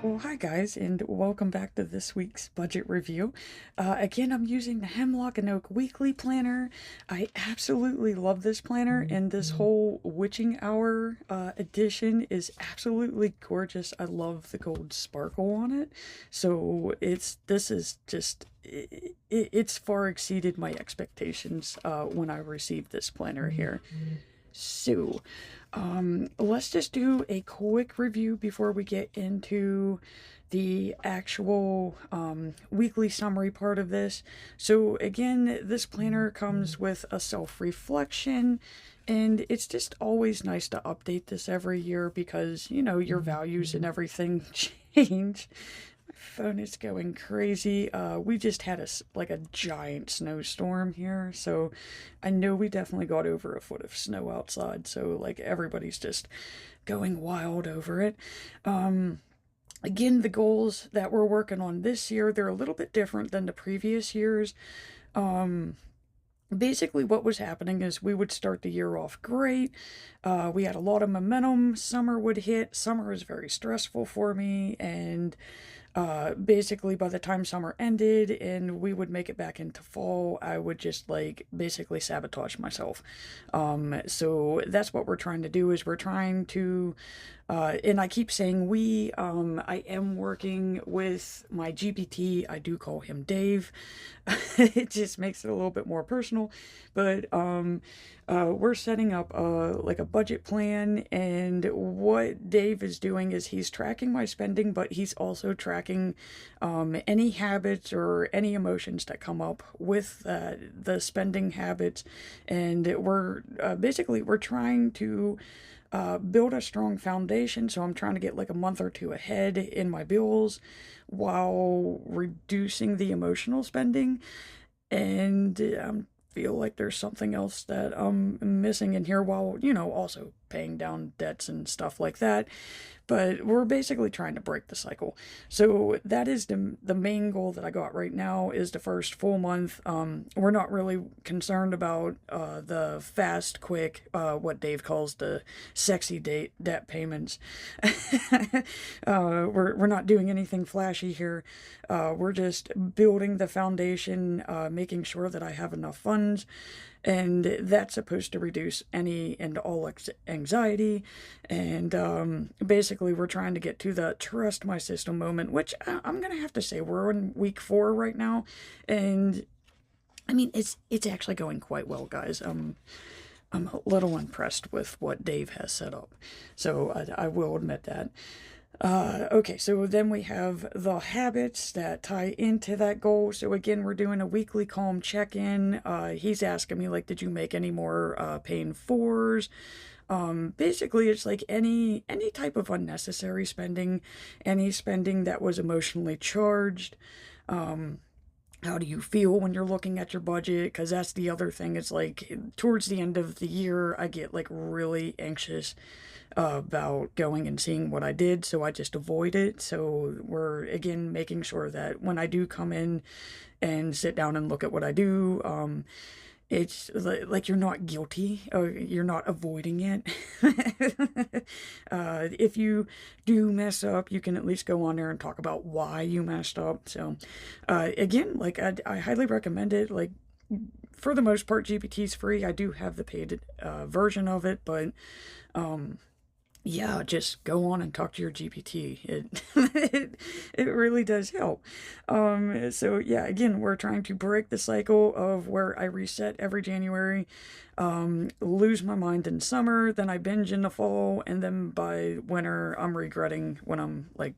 Well, hi guys, and welcome back to this week's budget review. Again, I'm using the Hemlock and Oak Weekly Planner. I absolutely love this planner, and this whole witching hour edition is absolutely gorgeous. I love the gold sparkle on it. So this is just it's far exceeded my expectations when I received this planner here. So, let's just do a quick review before we get into the actual weekly summary part of this. So, again, this planner comes with a self reflection, and it's just always nice to update this every year because, your values and everything change. Phone is going crazy. We just had a giant snowstorm here, so I know we definitely got over a foot of snow outside. So like everybody's just going wild over it. Again, the goals that we're working on this year, they're a little bit different than the previous years. Basically what was happening is we would start the year off great. We had a lot of momentum. Summer would hit. Summer is very stressful for me, and basically by the time summer ended and we would make it back into fall, I would just like basically sabotage myself. So that's what we're trying to do is we're trying to and I keep saying I am working with my GPT. I do call him Dave. It just makes it a little bit more personal, but we're setting up like a budget plan, and what Dave is doing is he's tracking my spending, but he's also tracking any habits or any emotions that come up with the spending habits, and we're trying to build a strong foundation. So I'm trying to get like a month or two ahead in my bills while reducing the emotional spending. And feel like there's something else that I'm missing in here while, also paying down debts and stuff like that. But we're basically trying to break the cycle. So that is the main goal that I got right now is the first full month. We're not really concerned about the fast, quick, what Dave calls the sexy debt payments. We're not doing anything flashy here. We're just building the foundation, making sure that I have enough funds, and that's supposed to reduce any and all anxiety. And basically, we're trying to get to the trust my system moment, which I'm gonna have to say we're in week 4 right now, and I mean it's actually going quite well, guys. I'm a little impressed with what Dave has set up, so I will admit that. Okay, so then we have the habits that tie into that goal. So again, we're doing a weekly calm check-in. He's asking me like, did you make any more paying fours? Basically, it's like any type of unnecessary spending, any spending that was emotionally charged. How do you feel when you're looking at your budget? Because that's the other thing. It's like towards the end of the year, I get like really anxious about going and seeing what I did, so I just avoid it. So we're again making sure that when I do come in and sit down and look at what I do, it's like you're not guilty or you're not avoiding it. If you do mess up, you can at least go on there and talk about why you messed up. So again, like I highly recommend it. Like for the most part, GPT's free. I do have the paid version of it, but yeah, just go on and talk to your GPT. It really does help. So yeah, again, we're trying to break the cycle of where I reset every January, lose my mind in summer, then I binge in the fall, and then by winter I'm regretting when I'm like,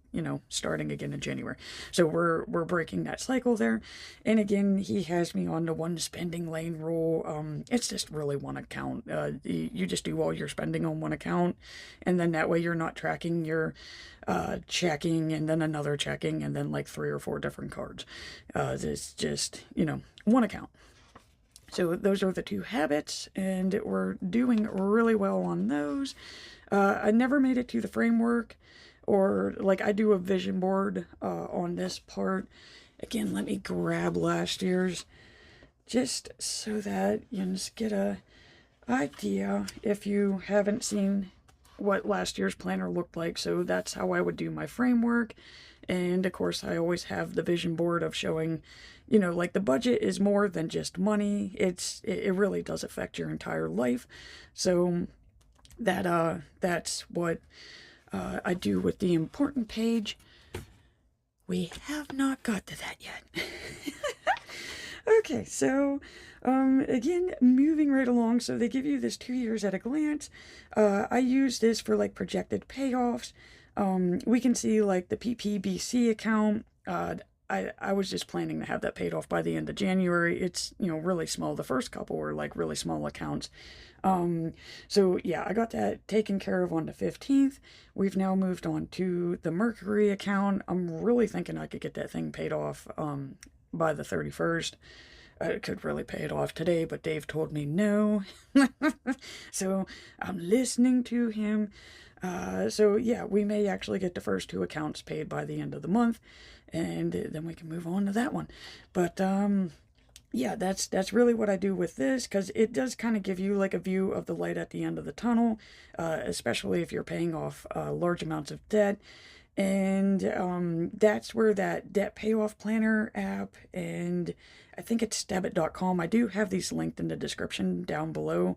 starting again in January. So we're breaking that cycle there. And again, he has me on the one spending lane rule. It's just really one account. You just do all your spending on one account, and then that way you're not tracking your checking and then another checking and then like 3 or 4 different cards. It's just, one account. So those are the 2 habits, and we're doing really well on those. I never made it to the framework, or like I do a vision board on this part. Again, let me grab last year's just so that you just get a idea if you haven't seen what last year's planner looked like. So that's how I would do my framework. And of course, I always have the vision board of showing, like the budget is more than just money. It really does affect your entire life. So that's what I do with the important page. We have not got to that yet. Okay, so again, moving right along. So they give you this 2 years at a glance. I use this for like projected payoffs. We can see like the PPBC account. I was just planning to have that paid off by the end of January. It's, really small. The first couple were like really small accounts. So yeah, I got that taken care of on the 15th. We've now moved on to the Mercury account. I'm really thinking I could get that thing paid off, by the 31st. I could really pay it off today, but Dave told me no. So I'm listening to him. So yeah, we may actually get the first two accounts paid by the end of the month, and then we can move on to that one. But yeah, that's really what I do with this, because it does kind of give you like a view of the light at the end of the tunnel, especially if you're paying off large amounts of debt. And that's where that debt payoff planner app, and I think it's debit.com. I do have these linked in the description down below.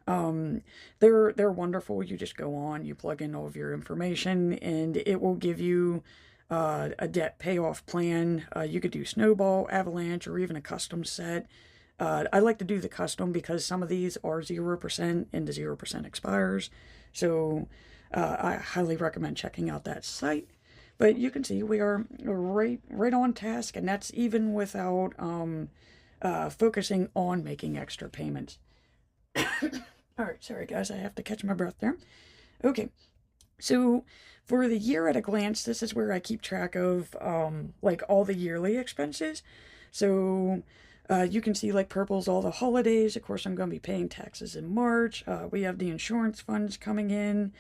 They're wonderful. You just go on, you plug in all of your information, and it will give you a debt payoff plan. You could do snowball, avalanche, or even a custom set. I like to do the custom because some of these are 0% and the 0% expires. So I highly recommend checking out that site. But you can see we are right on task, and that's even without focusing on making extra payments. All right, sorry guys, I have to catch my breath there. Okay, so for the year at a glance, this is where I keep track of like all the yearly expenses. So you can see like purple's all the holidays. Of course, I'm going to be paying taxes in March. We have the insurance funds coming in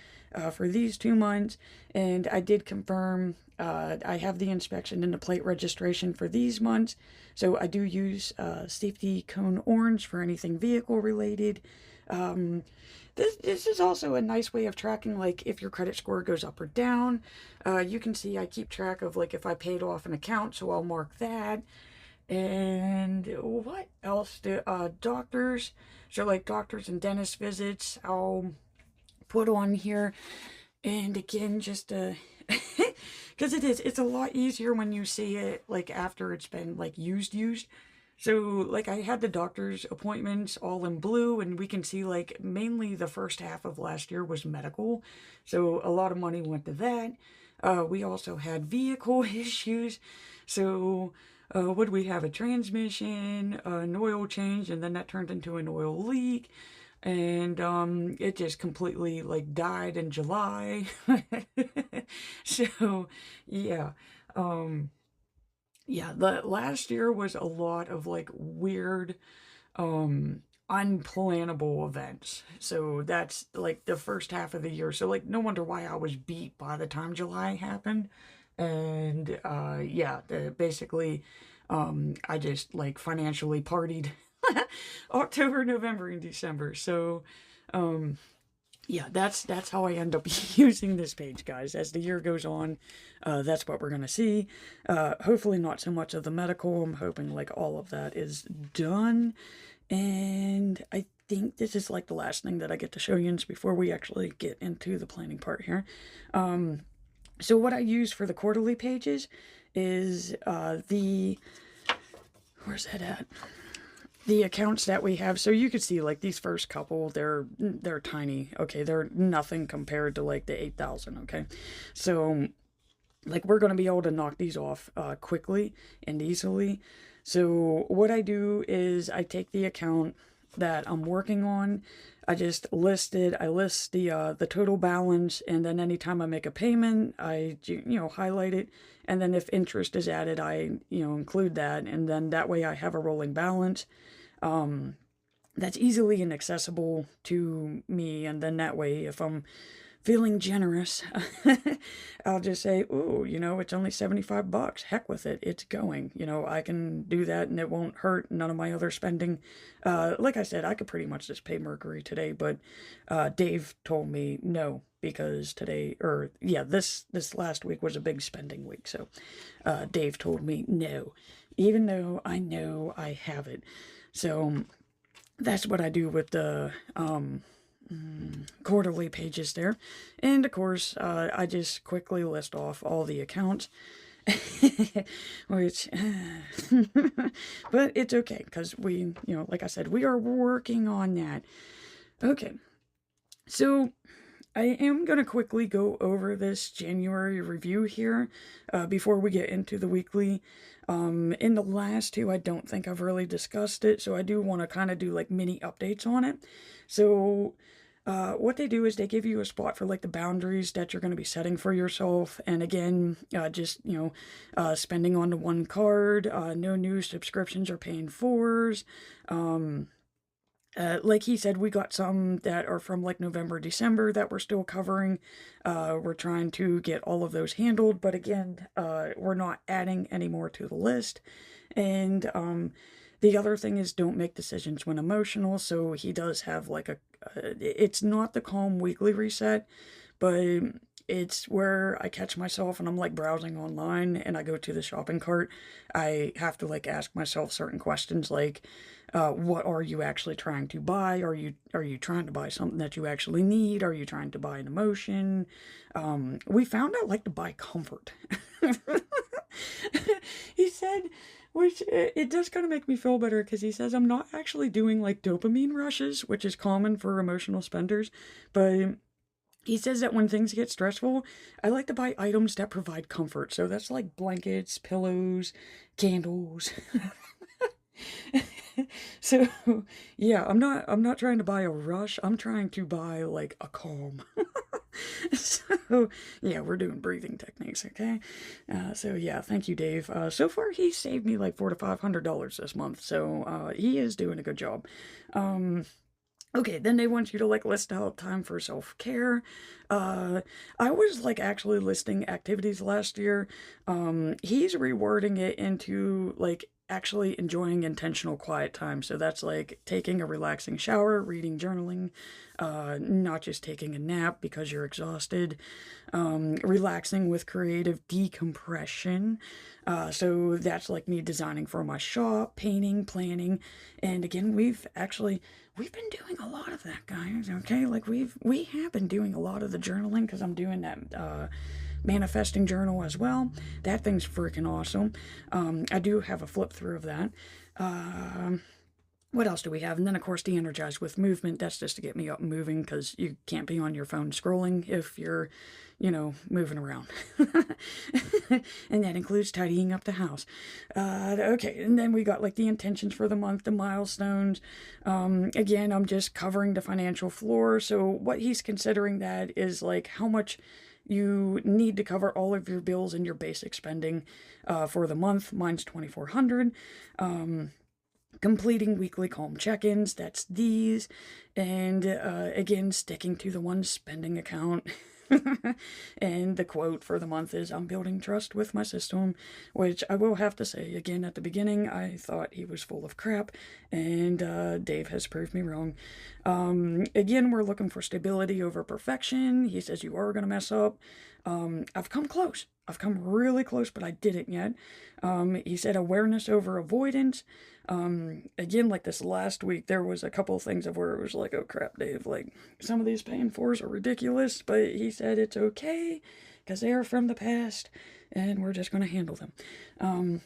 for these 2 months. And I did confirm I have the inspection and the plate registration for these months. So I do use safety cone orange for anything vehicle related. This is also a nice way of tracking, like, if your credit score goes up or down. You can see I keep track of, like, if I paid off an account, so I'll mark that. And what else do, doctors, so, like, doctors and dentist visits, I'll put on here. And again, just, because it's a lot easier when you see it, like, after it's been, like, used. So, like, I had the doctor's appointments all in blue, and we can see, like, mainly the first half of last year was medical. So, a lot of money went to that. We also had vehicle issues. So, would we have a transmission, an oil change, and then that turned into an oil leak. And it just completely, like, died in July. So, yeah. Yeah, the last year was a lot of like weird, unplannable events. So that's like the first half of the year. So like no wonder why I was beat by the time July happened. And yeah, basically I just like financially partied October, November, and December. So yeah, that's how I end up using this page, guys. As the year goes on, that's what we're going to see. Hopefully not so much of the medical. I'm hoping like all of that is done. And I think this is like the last thing that I get to show you before we actually get into the planning part here. So what I use for the quarterly pages is where's that at? The accounts that we have. So you could see like these first couple, they're tiny. Okay, they're nothing compared to like the 8,000. Okay, so like we're going to be able to knock these off quickly and easily. So what I do is I take the account that I'm working on. I just list the total balance, and then anytime I make a payment, I highlight it, and then if interest is added, I include that, and then that way I have a rolling balance. That's easily inaccessible to me, and then that way if I'm feeling generous, I'll just say, "Ooh, it's only $75. Heck with it. It's going. I can do that and it won't hurt none of my other spending." Like I said, I could pretty much just pay Mercury today, but Dave told me no because today, or yeah, this last week was a big spending week. So Dave told me no, even though I know I have it. So that's what I do with the quarterly pages there. And of course, I just quickly list off all the accounts. Which, but it's okay because like I said, we are working on that. Okay, so I am going to quickly go over this January review here before we get into the weekly. In the last two, I don't think I've really discussed it, so I do want to kind of do like mini updates on it. So what they do is they give you a spot for like the boundaries that you're going to be setting for yourself. And again, just, spending on the one card, no new subscriptions or paying fours. Like he said, we got some that are from like November, December that we're still covering. We're trying to get all of those handled, but again, we're not adding any more to the list. And the other thing is don't make decisions when emotional. So he does have like it's not the calm weekly reset, but it's where I catch myself and I'm like browsing online and I go to the shopping cart. I have to like ask myself certain questions like, what are you actually trying to buy? Are you trying to buy something that you actually need? Are you trying to buy an emotion? We found out like to buy comfort. He said, which it does kind of make me feel better because he says I'm not actually doing like dopamine rushes, which is common for emotional spenders, but he says that when things get stressful, I like to buy items that provide comfort. So that's like blankets, pillows, candles. So, yeah, I'm not trying to buy a rush. I'm trying to buy like a calm. So, yeah, we're doing breathing techniques, okay? So yeah, thank you, Dave. So far he's saved me like $400 to $500 this month. So, he is doing a good job. Okay, then they want you to like list out time for self-care. I was like actually listing activities last year. He's rewording it into like actually enjoying intentional quiet time. So that's like taking a relaxing shower, reading, journaling, not just taking a nap because you're exhausted, relaxing with creative decompression. So that's like me designing for my shop, painting, planning. And again, we've been doing a lot of that, guys, okay? Like we have been doing a lot of the journaling because I'm doing that manifesting journal as well. That thing's freaking awesome. I do have a flip through of that. What else do we have? And then, of course, de-energized with movement. That's just to get me up and moving because you can't be on your phone scrolling if you're, moving around. And that includes tidying up the house. Okay, and then we got like the intentions for the month, the milestones. Again, I'm just covering the financial floor. So what he's considering that is like how much you need to cover all of your bills and your basic spending for the month. Mine's $2,400. Completing weekly calm check-ins, that's these, and again, sticking to the one spending account. And the quote for the month is, I'm building trust with my system, which I will have to say, again, at the beginning, I thought he was full of crap, and Dave has proved me wrong. Again, we're looking for stability over perfection. He says you are going to mess up. I've come close. I've come really close, but I didn't yet. He said awareness over avoidance. Again, like this last week, there was a couple of things of where it was like, oh crap, Dave, like some of these paying fours are ridiculous, but he said it's okay because they are from the past and we're just going to handle them. And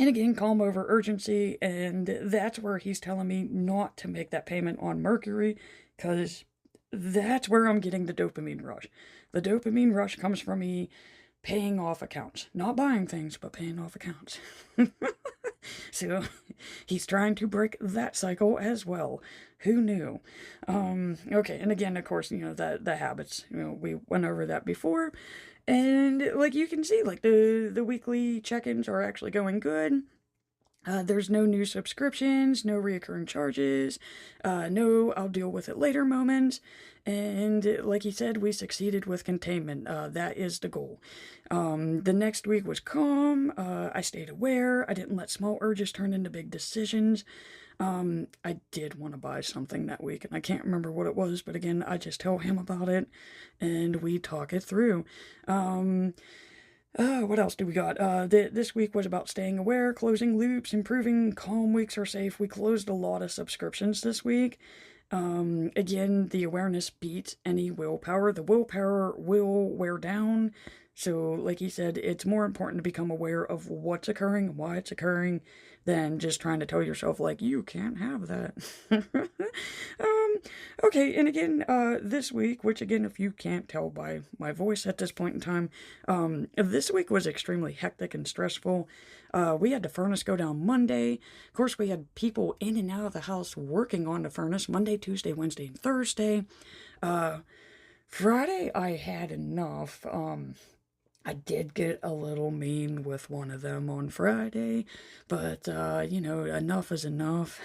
again, calm over urgency, and that's where he's telling me not to make that payment on Mercury because that's where I'm getting the dopamine rush. The dopamine rush comes from me paying off accounts. Not buying things, but paying off accounts. So he's trying to break that cycle as well. Who knew? Okay, and again, of course, the habits. We went over that before. And like you can see, like the weekly check-ins are actually going good. There's no new subscriptions, no reoccurring charges, no I'll deal with it later moments. And like he said, we succeeded with containment. That is the goal. The next week was calm. I stayed aware. I didn't let small urges turn into big decisions. I did want to buy something that week, and I can't remember what it was, but again, I just tell him about it and we talk it through. What else do we got? This week was about staying aware, closing loops, improving. Calm weeks are safe. We closed a lot of subscriptions this week. Again, the awareness beats any willpower. The willpower will wear down. So, like he said, it's more important to become aware of what's occurring, why it's occurring, than just trying to tell yourself, like, you can't have that. um, okay, and again, this week, which again, if you can't tell by my voice at this point in time, this week was extremely hectic and stressful. We had the furnace go down Monday. Of course, we had people in and out of the house working on the furnace Monday, Tuesday, Wednesday, and Thursday. Friday, I had enough. I did get a little mean with one of them on Friday, but enough is enough.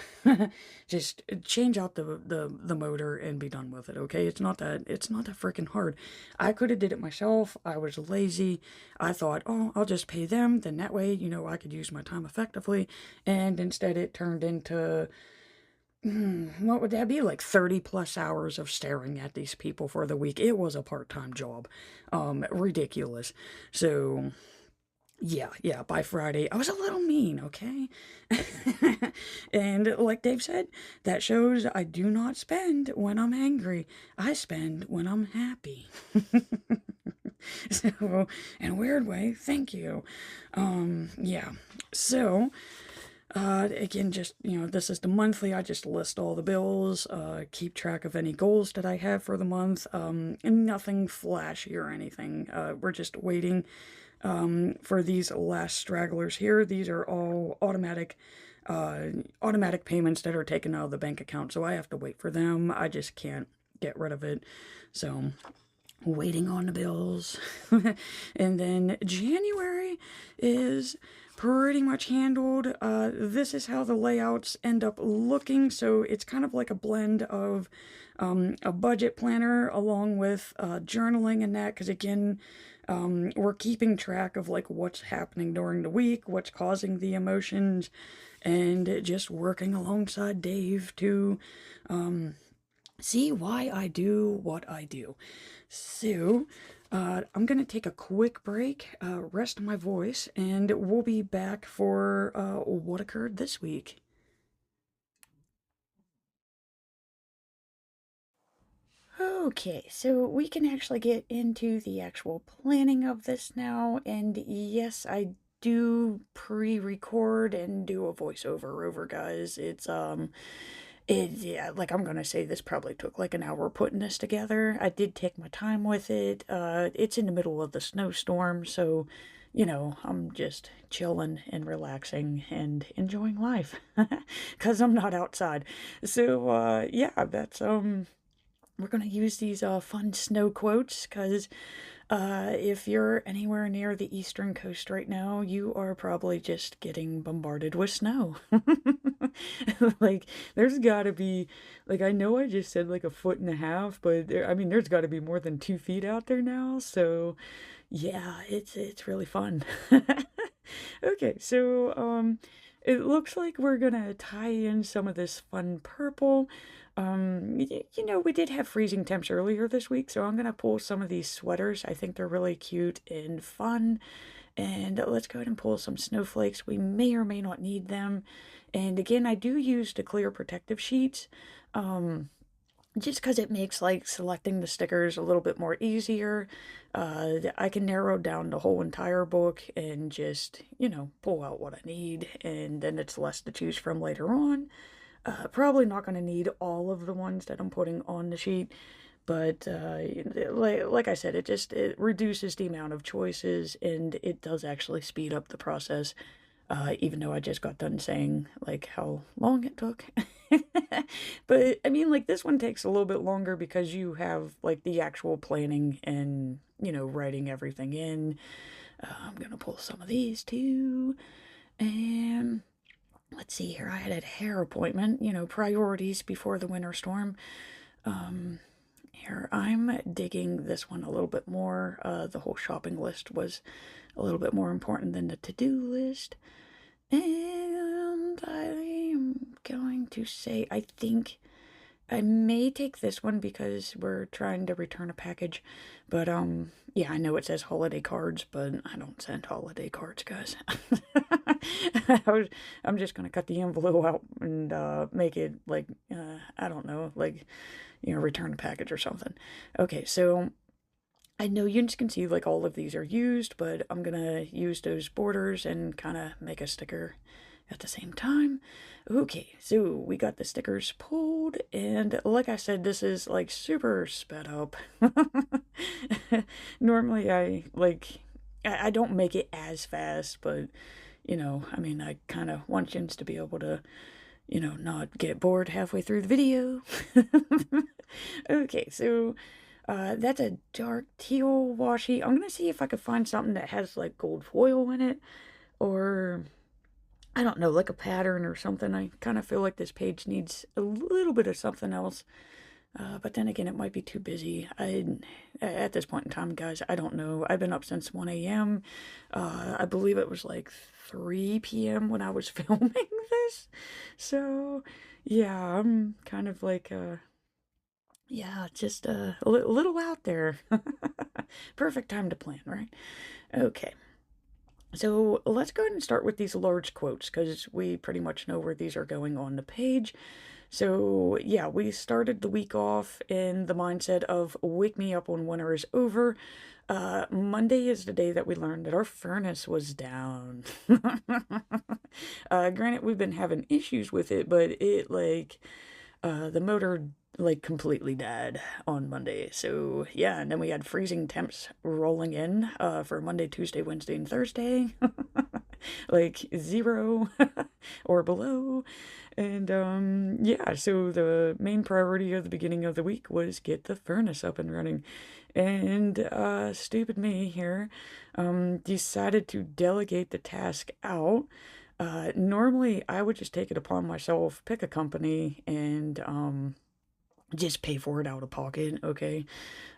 Just change out the motor and be done with it, okay? It's not that freaking hard. I could have did it myself. I was lazy. I thought, "Oh, I'll just pay them, then that way, I could use my time effectively." And instead it turned into what would that be? Like 30 plus hours of staring at these people for the week. It was a part-time job. Ridiculous. So, yeah, by Friday, I was a little mean, okay? And like Dave said, that shows I do not spend when I'm angry. I spend when I'm happy. So, in a weird way, thank you. Yeah. So, again, just, this is the monthly. I just list all the bills, keep track of any goals that I have for the month. And nothing flashy or anything. We're just waiting, for these last stragglers here. These are all automatic payments that are taken out of the bank account. So I have to wait for them. I just can't get rid of it. So waiting on the bills. And then January is pretty much handled. This is how the layouts end up looking. So it's kind of like a blend of a budget planner along with journaling and that. Because again, we're keeping track of like what's happening during the week, what's causing the emotions, and just working alongside Dave to see why I do what I do. So, I'm going to take a quick break, rest my voice, and we'll be back for what occurred this week. Okay, so we can actually get into the actual planning of this now, and yes, I do pre-record and do a voiceover over, guys. Yeah, like I'm gonna say this probably took like an hour putting this together. I did take my time with it. It's in the middle of the snowstorm, so I'm just chilling and relaxing and enjoying life because I'm not outside. So yeah, that's we're gonna use these fun snow quotes because if you're anywhere near the eastern coast right now, you are probably just getting bombarded with snow. Like, there's gotta be, like, I know I just said like a foot and a half, but I mean, there's gotta be more than 2 feet out there now. So, yeah, it's really fun. Okay, so it looks like we're gonna tie in some of this fun purple. We did have freezing temps earlier this week, so I'm gonna pull some of these sweaters. I think they're really cute and fun. And let's go ahead and pull some snowflakes. We may or may not need them. And again, I do use the clear protective sheets. Just because it makes like selecting the stickers a little bit more easier. I can narrow down the whole entire book and just, pull out what I need, and then it's less to choose from later on. Probably not going to need all of the ones that I'm putting on the sheet, but like I said, it reduces the amount of choices, and it does actually speed up the process. Even though I just got done saying like how long it took. But I mean, like, this one takes a little bit longer because you have like the actual planning and writing everything in. I'm gonna pull some of these too, and let's see here. I had a hair appointment, priorities before the winter storm. Here, I'm digging this one a little bit more. The whole shopping list was a little bit more important than the to-do list. And I'm going to say, I think I may take this one because we're trying to return a package. But, yeah, I know it says holiday cards, but I don't send holiday cards, guys. I'm just gonna cut the envelope out and, make it, like, I don't know, like, return a package or something. Okay, so I know you can see, like, all of these are used, but I'm gonna use those borders and kind of make a sticker at the same time. Okay, so we got the stickers pulled, and like I said, this is like super sped up. Normally I don't make it as fast, but I mean, I kind of want you to be able to, not get bored halfway through the video. Okay, so that's a dark teal washi. I'm gonna see if I could find something that has like gold foil in it, or I don't know, like a pattern or something. I kind of feel like this page needs a little bit of something else. But then again, it might be too busy. At this point in time, guys, I don't know. I've been up since 1 a.m. I believe it was like 3 p.m. when I was filming this. So, yeah, I'm kind of like, yeah, just a little out there. Perfect time to plan, right? Okay. So let's go ahead and start with these large quotes because we pretty much know where these are going on the page. So, yeah, we started the week off in the mindset of wake me up when winter is over. Monday is the day that we learned that our furnace was down. Granted, we've been having issues with it, but the motor completely died on Monday. So yeah, and then we had freezing temps rolling in for Monday, Tuesday, Wednesday, and Thursday. Like 0 or below. And yeah, so the main priority of the beginning of the week was get the furnace up and running. And stupid me here decided to delegate the task out. Normally I would just take it upon myself, pick a company, and just pay for it out of pocket, okay?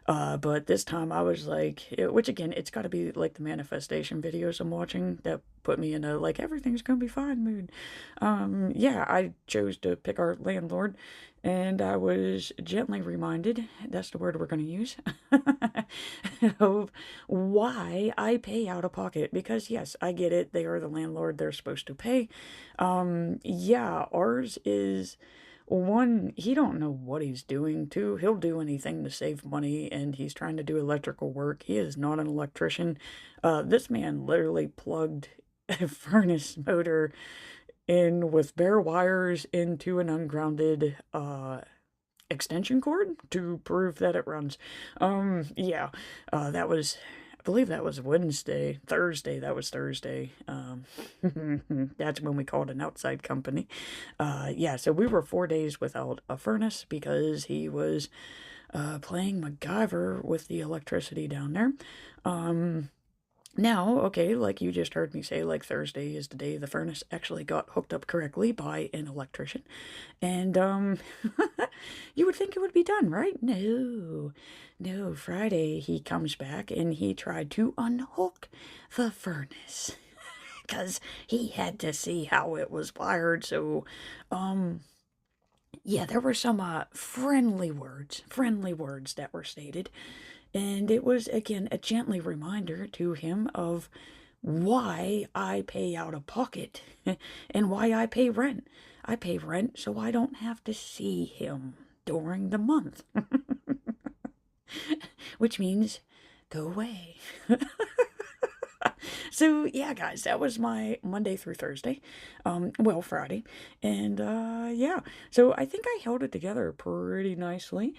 But this time I was like, which again, it's got to be like the manifestation videos I'm watching that put me in a like everything's gonna be fine mood. Yeah, I chose to pick our landlord, and I was gently reminded, that's the word we're gonna use, of why I pay out of pocket. Because yes, I get it, they are the landlord, they're supposed to pay. Yeah, ours is one, he don't know what he's doing. Two, he'll do anything to save money, and he's trying to do electrical work. He is not an electrician. This man literally plugged a furnace motor in with bare wires into an ungrounded extension cord to prove that it runs. Yeah, that was, I believe that was Wednesday. Thursday, that was Thursday. That's when we called an outside company. Yeah, so we were 4 days without a furnace because he was playing MacGyver with the electricity down there. Now, okay, like you just heard me say, like Thursday is the day the furnace actually got hooked up correctly by an electrician. And, you would think it would be done, right? No. No, Friday he comes back and he tried to unhook the furnace. Because he had to see how it was wired, so, yeah, there were some, friendly words that were stated. And it was, again, a gently reminder to him of why I pay out of pocket and why I pay rent. I pay rent so I don't have to see him during the month, which means go away. So, yeah, guys, that was my Monday through Thursday. Well, Friday. And, yeah. So I think I held it together pretty nicely.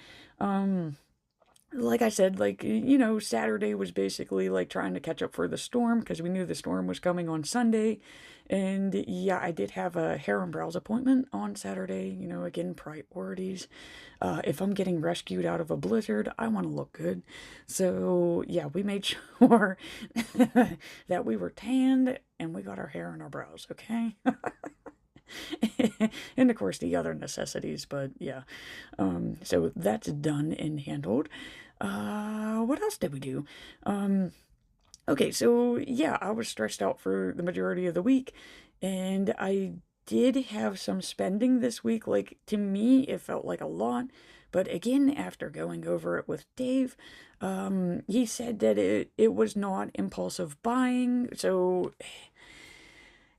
Like I said, Saturday was basically like trying to catch up for the storm because we knew the storm was coming on Sunday. And yeah, I did have a hair and brows appointment on Saturday. Again, priorities. If I'm getting rescued out of a blizzard, I want to look good. So yeah, we made sure that we were tanned and we got our hair and our brows, okay? And of course the other necessities, but yeah. So that's done and handled. What else did we do? Okay, so yeah, I was stressed out for the majority of the week, and I did have some spending this week. Like, to me, it felt like a lot. But again, after going over it with Dave, he said that it was not impulsive buying. So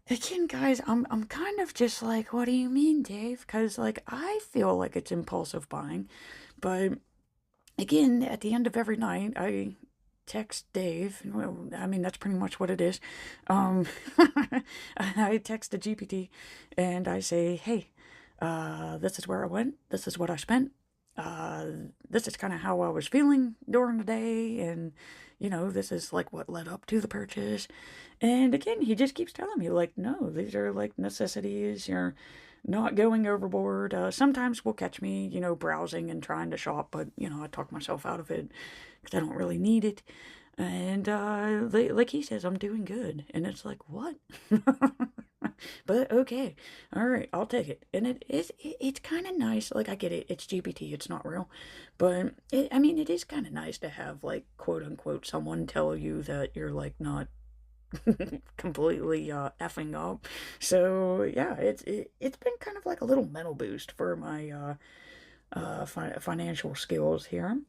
again, guys, I'm kind of just like, what do you mean, Dave? Because like I feel like it's impulsive buying, but again, at the end of every night, I text Dave. Well, I mean, that's pretty much what it is. Um, I text the GPT and I say, hey, this is where I went. This is what I spent. Uh, this is kind of how I was feeling during the day. And, this is like what led up to the purchase. And again, he just keeps telling me, like, no, these are like necessities. You're not going overboard. Sometimes will catch me, browsing and trying to shop, but, I talk myself out of it because I don't really need it. And like he says, I'm doing good. And it's like, what? But okay, all right, I'll take it. And it's kind of nice. Like I get it, it's GPT, it's not real, but I mean, it is kind of nice to have like quote unquote someone tell you that you're like not completely effing up. So yeah, it's been kind of like a little mental boost for my financial skills here.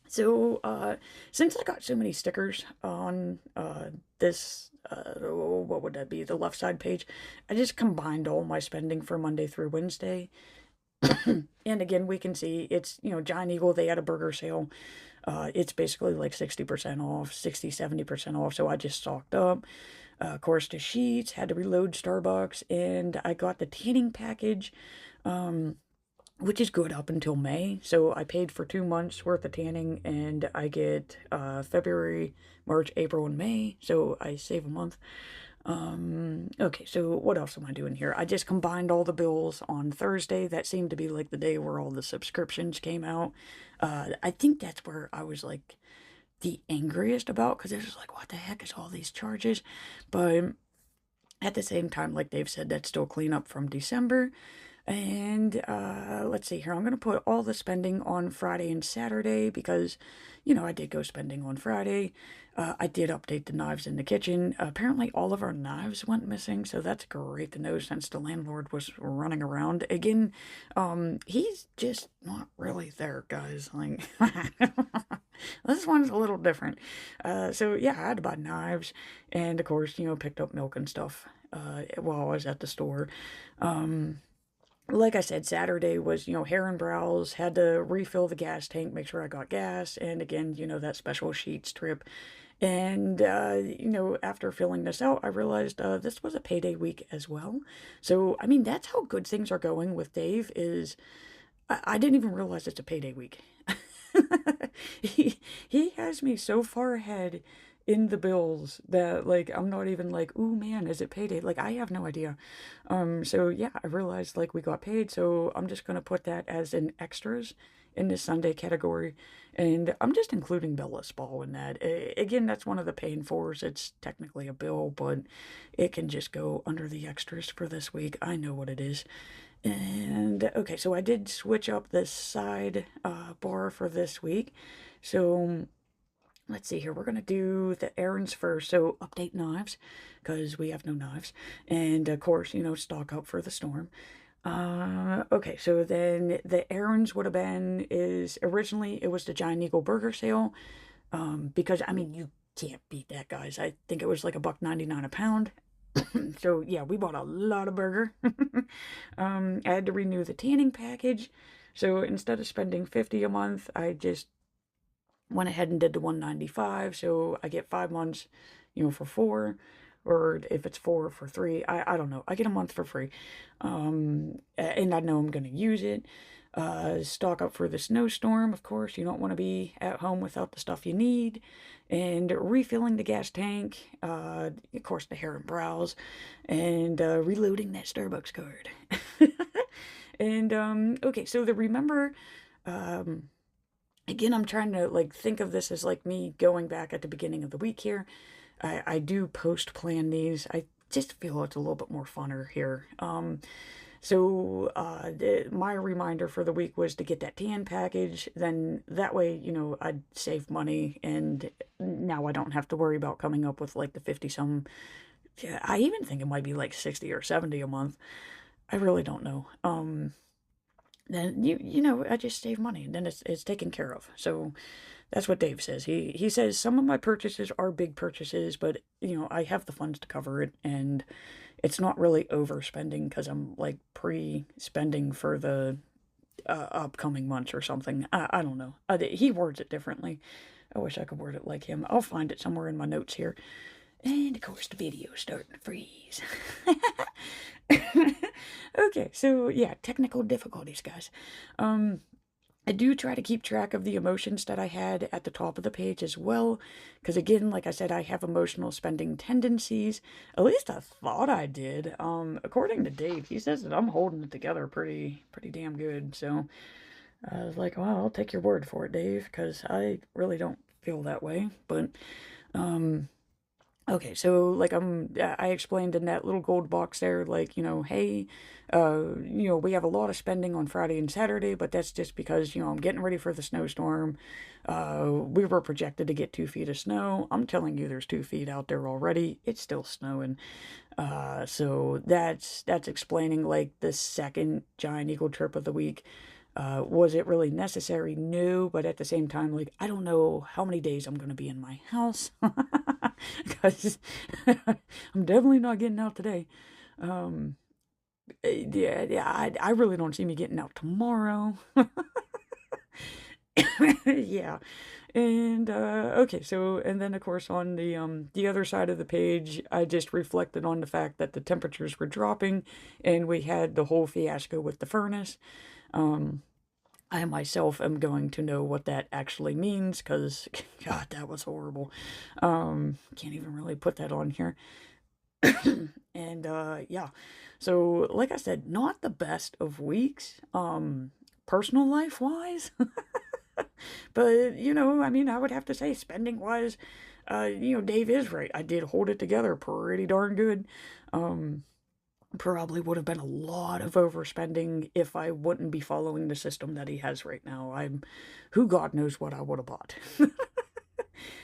So, since I got so many stickers on this, what would that be? The left side page, I just combined all my spending for Monday through Wednesday. And again, we can see it's, Giant Eagle, they had a burger sale. It's basically like 60% off, 60, 70% off. So I just stocked up. Of course, the sheets, had to reload Starbucks, and I got the tanning package. Which is good up until May. So I paid for 2 months worth of tanning, and I get February, March, April, and May. So I save a month. Okay, so what else am I doing here? I just combined all the bills on Thursday. That seemed to be like the day where all the subscriptions came out. I think that's where I was like the angriest about, because it was like, what the heck is all these charges? But at the same time, like Dave said, that's still cleanup from December. And let's see here. I'm going to put all the spending on Friday and Saturday because, I did go spending on Friday. I did update the knives in the kitchen. Apparently, all of our knives went missing, so that's great to know since the landlord was running around. Again, he's just not really there, guys. Like, this one's a little different. So, yeah, I had to buy knives and, of course, picked up milk and stuff while I was at the store. Like I said, Saturday was, hair and brows, had to refill the gas tank, make sure I got gas, and again, that special sheets trip. And, after filling this out, I realized this was a payday week as well. So, I mean, that's how good things are going with Dave is I didn't even realize it's a payday week. He has me so far ahead in the bills that like I'm not even like, ooh man, is it payday? Like I have no idea. So yeah, I realized like we got paid, so I'm just gonna put that as an extras in this Sunday category. And I'm just including Bella's ball in that. Again, that's one of the paying fors. It's technically a bill, but it can just go under the extras for this week. I know what it is. And okay, so I did switch up this side bar for this week. So let's see here. We're going to do the errands first. So update knives because we have no knives. And of course, stock up for the storm. Okay, so then the errands would have been is originally it was the Giant Eagle burger sale. Because I mean you can't beat that, guys. I think it was like $1.99 a pound. So yeah, we bought a lot of burger. I had to renew the tanning package. So instead of spending 50 a month, I just went ahead and did the 195. So I get 5 months, for four, or if it's four for three, I don't know. I get a month for free. And I know I'm gonna use it. Stock up for the snowstorm, of course. You don't want to be at home without the stuff you need. And refilling the gas tank, of course, the hair and brows, and reloading that Starbucks card. And okay, so the remember, um, again, I'm trying to like think of this as like me going back at the beginning of the week here. I do post plan these. I just feel it's a little bit more funner here. So my reminder for the week was to get that tan package. Then that way, I'd save money, and now I don't have to worry about coming up with like the 50 some. Yeah, I even think it might be like 60 or 70 a month. I really don't know. Then I just save money, and then it's taken care of. So that's what Dave says. He says some of my purchases are big purchases, but I have the funds to cover it, and it's not really overspending because I'm like pre-spending for the upcoming months or something. I don't know. He words it differently. I wish I could word it like him. I'll find it somewhere in my notes here. And of course, the video's starting to freeze. Okay, so yeah, technical difficulties, guys. I do try to keep track of the emotions that I had at the top of the page as well, because again, like I said, I have emotional spending tendencies. At least I thought I did. According to Dave, he says that I'm holding it together pretty damn good. So I was like, well, I'll take your word for it, Dave, because I really don't feel that way. But okay, so like I explained in that little gold box there, like, hey, we have a lot of spending on Friday and Saturday, but that's just because, I'm getting ready for the snowstorm. We were projected to get 2 feet of snow. I'm telling you, there's 2 feet out there already. It's still snowing. So that's explaining like the second giant eagle trip of the week. Was it really necessary? No, but at the same time, like, I don't know how many days I'm going to be in my house because I'm definitely not getting out today. Yeah, I really don't see me getting out tomorrow. Yeah. And okay, so and then of course on the other side of the page, I just reflected on the fact that the temperatures were dropping and we had the whole fiasco with the furnace. I myself am going to know what that actually means because God, that was horrible. Can't even really put that on here. And yeah. So like I said, not the best of weeks personal life wise. But, I mean, I would have to say, spending wise, Dave is right. I did hold it together pretty darn good. Probably would have been a lot of overspending if I wouldn't be following the system that he has right now. Who God knows what I would have bought.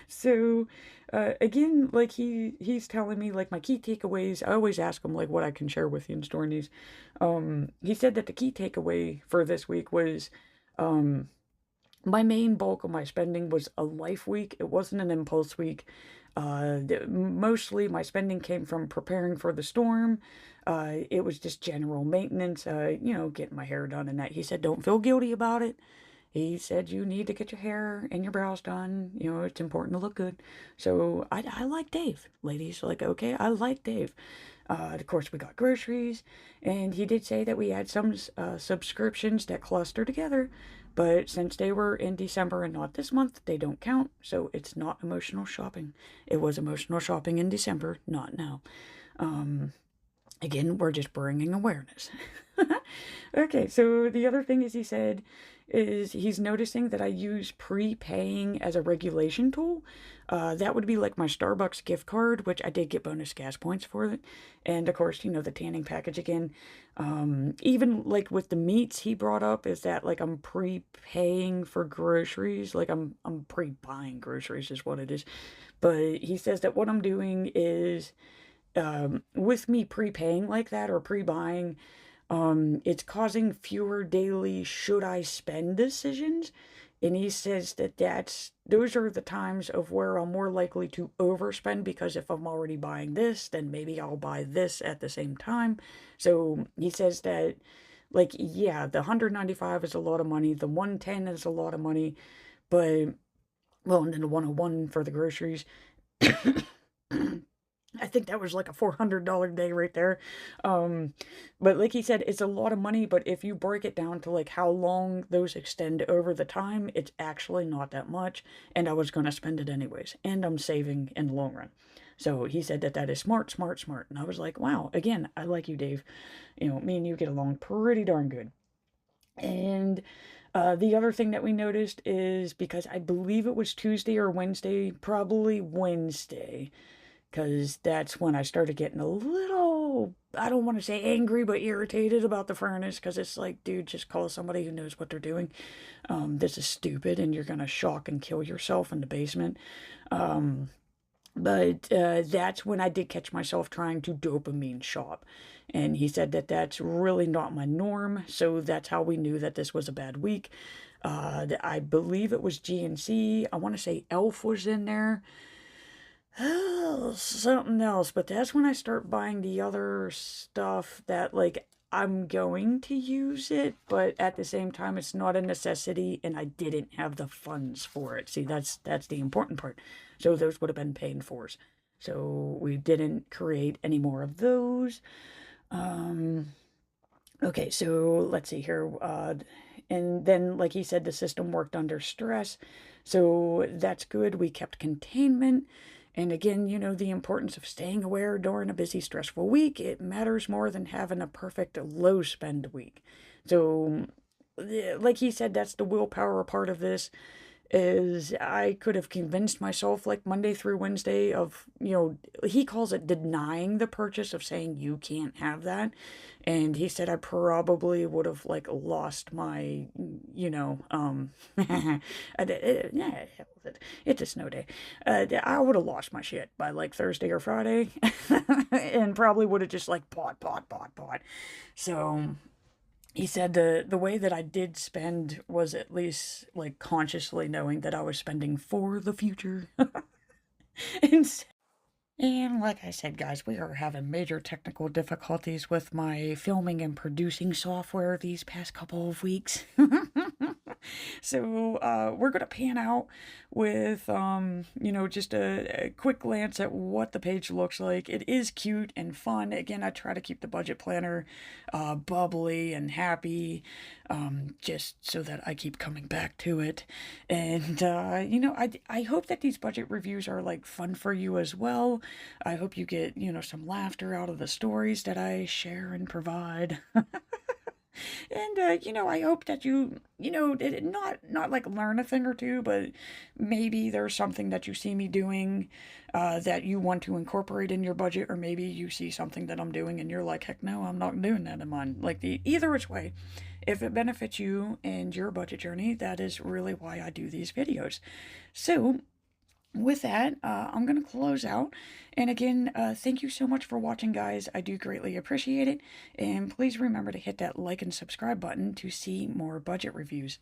So, again, like he's telling me like my key takeaways. I always ask him like what I can share with you in storing these. He said that the key takeaway for this week was, my main bulk of my spending was a life week. It wasn't an impulse week. Mostly my spending came from preparing for the storm. It was just general maintenance, getting my hair done and that. He said, don't feel guilty about it. He said, you need to get your hair and your brows done. It's important to look good. So I like Dave, ladies. Like, okay, I like Dave. Of course, we got groceries. And he did say that we had some subscriptions that cluster together. But since they were in December and not this month, they don't count. So it's not emotional shopping. It was emotional shopping in December, not now. Again, we're just bringing awareness. Okay, so the other thing is he said is he's noticing that I use prepaying as a regulation tool. That would be like my Starbucks gift card, which I did get bonus gas points for it. And of course, the tanning package again. Even like with the meats he brought up is that like I'm prepaying for groceries. Like I'm pre-buying groceries is what it is. But he says that what I'm doing is with me prepaying like that or pre-buying, it's causing fewer daily should I spend decisions. And he says that those are the times of where I'm more likely to overspend because if I'm already buying this, then maybe I'll buy this at the same time. So he says that, like, yeah, the 195 is a lot of money, the 110 is a lot of money, but, well, and then the 101 for the groceries. I think that was like a $400 day right there. But like he said, it's a lot of money, but if you break it down to like how long those extend over the time, it's actually not that much. And I was going to spend it anyways. And I'm saving in the long run. So he said that is smart, smart, smart. And I was like, wow, again, I like you, Dave. Me and you get along pretty darn good. And the other thing that we noticed is because I believe it was Tuesday or Wednesday, probably Wednesday. because that's when I started getting a little, I don't want to say angry, but irritated about the furnace, because it's like, dude, just call somebody who knows what they're doing. This is stupid, and you're gonna shock and kill yourself in the basement. But that's when I did catch myself trying to dopamine shop. And he said that that's really not my norm. So that's how we knew that this was a bad week. I believe it was GNC. I want to say Elf was in there. Oh, something else. But that's when I start buying the other stuff that, like, I'm going to use it, but at the same time, it's not a necessity, and I didn't have the funds for it. See, that's the important part. So those would have been paying fors. So we didn't create any more of those. Okay, so let's see here. And then, like he said, the system worked under stress. So that's good. We kept containment. And again, the importance of staying aware during a busy, stressful week. It matters more than having a perfect low spend week. So, like he said, that's the willpower part of this. Is I could have convinced myself, like, Monday through Wednesday, of, he calls it denying the purchase, of saying you can't have that. And he said I probably would have, like, lost my, yeah, it's a snow day. I would have lost my shit by, like, Thursday or Friday, and probably would have just, like, bought. So he said the way that I did spend was at least, like, consciously knowing that I was spending for the future. and and like I said, guys, we are having major technical difficulties with my filming and producing software these past couple of weeks. So we're gonna pan out with just a quick glance at what the page looks like. It is cute and fun. Again, I try to keep the budget planner bubbly and happy, just so that I keep coming back to it. And I hope that these budget reviews are, like, fun for you as well. I hope you get some laughter out of the stories that I share and provide. And I hope that not like learn a thing or two, but maybe there's something that you see me doing that you want to incorporate in your budget, or maybe you see something that I'm doing and you're like, heck no, I'm not doing that in mine. Like, either which way, if it benefits you and your budget journey, that is really why I do these videos. So with that, I'm going to close out. And again, thank you so much for watching, guys. I do greatly appreciate it. And please remember to hit that like and subscribe button to see more budget reviews.